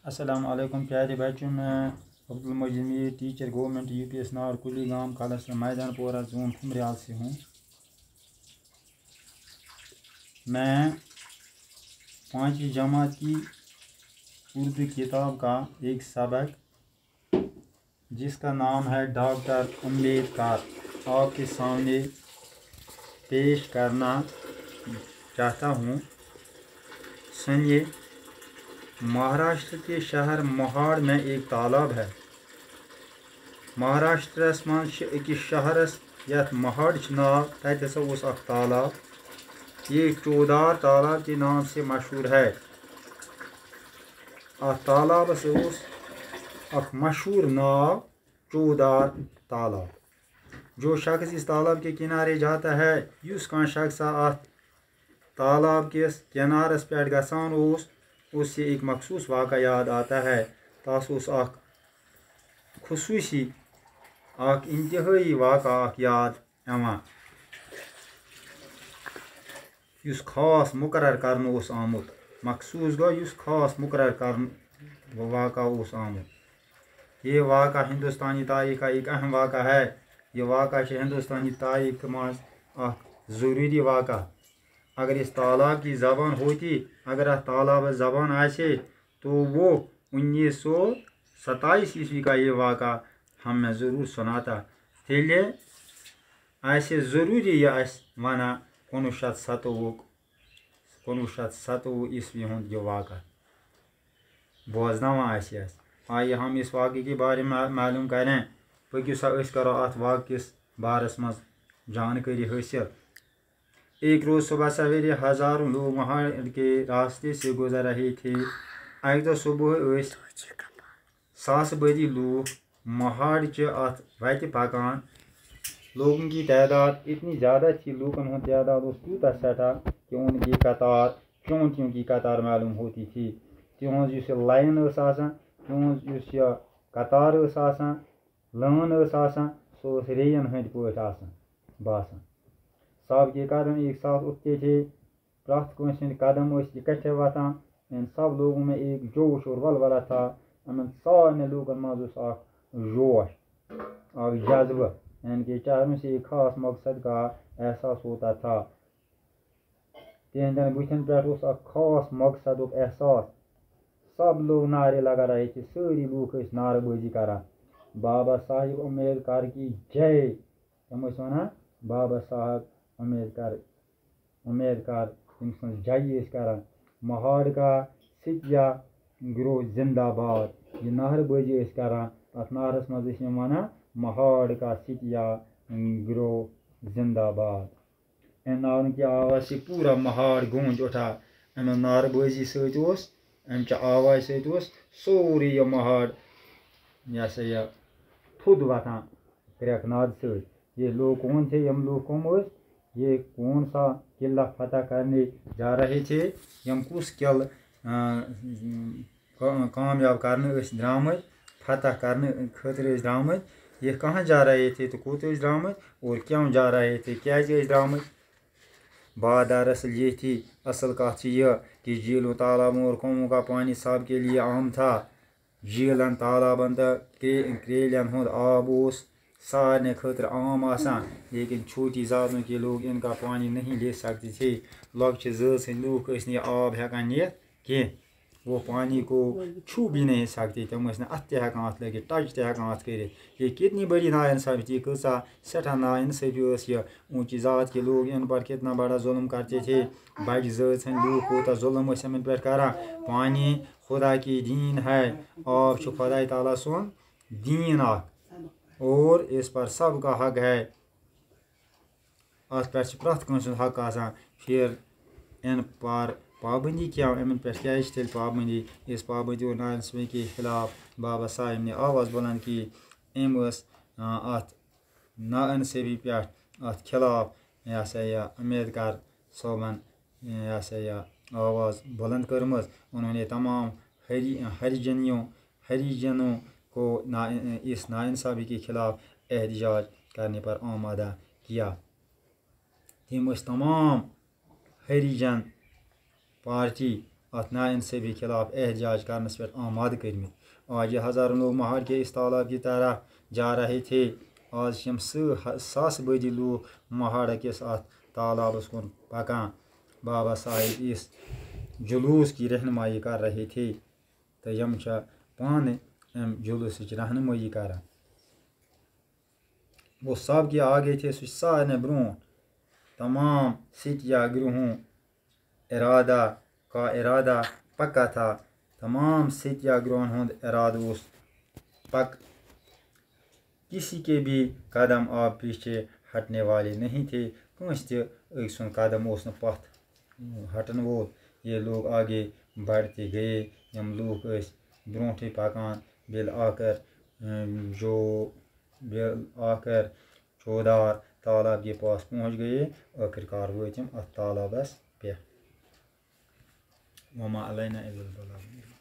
अस्सलाम वालेकुम प्यारे बच्चों, मैं अब्दुल मजीद टीचर गवर्नमेंट UPS नार कुली गांव कालस मैदानपोरा जोन खुमरियाल से हूँ। मैं 5वीं जमात की उर्दू किताब का एक सबक जिसका नाम है डॉक्टर उम्मीद कार आपके सामने पेश करना चाहता हूँ। सुनिए। महाराष्ट्र के शहर महाड़ में एक तालाब है। महाराष्ट्र मं अकिस शहरस यथ महाड़ नाव तत तालाब। ये चौदार तालाब के नाम से मशहूर है। तालाबस मशहूर नाव चौदार तालाब। जो शख्स इस तालाब के किनारे जाता है, युस कान शख्स तालाब के किनारस पे गसान उससे एक मखसूस वाक़ा याद आता है। तास खुसूसी इंतहाई वाक़ा याद यवान युस खास मुकर्रर करने आमुत। मखसूस गो युस खास मुकर्रर कर वाक़ा आमुत। ये वाक़ा हिंदुस्तानी तारीख़ का एक अहम वाक़ा है। ये वाक़ा हिंदुस्तानी तारीख़ मज ज़रूरी वाक़ा। अगर इस तालाब की ज़बान होती, अगर तालाब ज़बान आसे तो वो 1927 ईस्वी का ये वाक़ा हमें ज़रूर सुनाता। तेले ऐसे ज़रूरी ये वना 1927 ईस्वी हूँ ये वाक़ा बोजना। आइए हम इस वाक़े के बारे में मालूम करें। पकियो सा करो अत वाक़िस बारस मज जानकारी हासिल। एक रोज़ सुबह सवेरे हज़ारों लोग महाड़ के रास्ते से गुजर रहे थे। एक दो सुबह सास बदी लोग महाड़ च अत वत पकान। लोगों की तादाद इतनी ज़्यादा थी, लोगों की तादाद तूत सटा कि उनकी कतार चौंतियों की कतार मालूम होती थी। तिहज लाइन तिहज कतार लान सो रेयन हंद पे बसान। सब के कदम एक साथ उठते थे। प्रथ कंस कदम इकट्ठे वतान। इन सब लोगों में एक जोश और वलवला था। इन सारे लोगों मज जोश जज्बा, इनके चेहरों से एक खास मकसद का एहसास होता था। तिहंदन बुथन पे खास मकसद एहसास। सब लोग नारे लगा रहे थे। सारी लोग नारेबाजी करान, बाबा साहिब अम्बेडकर की जय। तम वन बाबा साहब अम्बेडकर जय करान। महाड़ का सिटिया ग्रो जिंदाबाद। ये नारेबाजी करान। अत नारस मज वन महाड़ का सिटिया ग्रो जिंदाबाद। इन नारों की आवाज़ से पूरा महाड़ गूंज उठा। अम नारेबाजी सच आवाज़ सत सोरी यह महाड़ यह थुद वतान क्रैकनाद सत। ये लोग कौन थे? यम लोग कौन ये कौन सा किला फतह करने जा रहे थे? यम कुस किल कामयाब करने द्रामत, फतह करने खतर द्रामत। ये कहाँ जा रहे थे तो कोत द्रामत और क्यों जा रहे थे, क्या द्रामत? बात दरअसल ये थी, असल कथ यह कि झीलों तालाबों और कुओं का पानी सब के लिए आम था। झीलन तालाबन तो क्रेलियन हुंद आब सारे खतर आम आसान, लेकिन छोटी जातों के लोग इनका पानी नहीं ले सकते थे। लक्ष्य ज़ लूक आब हेकान नियत कह, वो पानी को छू भी नहीं सकते। तम अत अत लगे टच तक अत कर। ये कितनी बड़ी नाइंसाफ़ी, कसा सठा नाइंसाफ़ी। ऊँची जात के लोग इन पर कितना बड़ा जुल्म करते थे। बज ज़ लोग कोता जुल्म इन पे करान। पानी खुदा की दीन है, आब खुदा ताला सुन दीन और इस पर सब का हक है। अत पे प्रथ कंस हक आसान। फिर इन पर पाबंदी क्या, इन पे क्या तेल पाबंदी? इस पाबंदी और नाइंसाफ़ी के खिलाफ बाबा साहिब ने आवाज़ बुलंद की। अत नाइंसाफ़ी पे अत खिलाफ अम्बेडकर साहबन आवाज़ बुलंद करम। उन्होंने तमाम हरिजनों को इस नाइंसाफ़ी के खिलाफ एहतजाज करने पर आमादा किया। तम तमाम हरिजन पार्टी ات ناانصافی خلاف احتجاج کرنس پہ آماد کرمت. آج یہ ہزاروں لوگ مہار کے اس تالاب کی طرح جا رہے تھے. آج ہم ساس بٔدی لوگ مہاڑ کس ات تالابس کن پکان. بابا صاحب اس جلوس کی رہنمائی کر رہے تھے تو یم پانے ام جلوس رہنمائی کران. وہ سب کے آگے تھے سہ سارے برو. تمام ستیا گروہوں ارادہ پکا تھا. تمام ستیا گروہن ہند ارادہ اس پک. کسی کے بھی قدم آپ پیچھے ہٹنے والے نہیں تھے. کنس تہ أکۍ سُنٛد قدم اوس نہٕ پتھ ہٹن وول. یہ لوگ آگے بڑھتے گئے. یم لوگ اس برونٹھے پکان. بیل آخر چودار تالاب کے پاس پہنچ گئے. آخر کار وٲتۍ یم ات تالابس پہ. وما علینا الا البلاغ.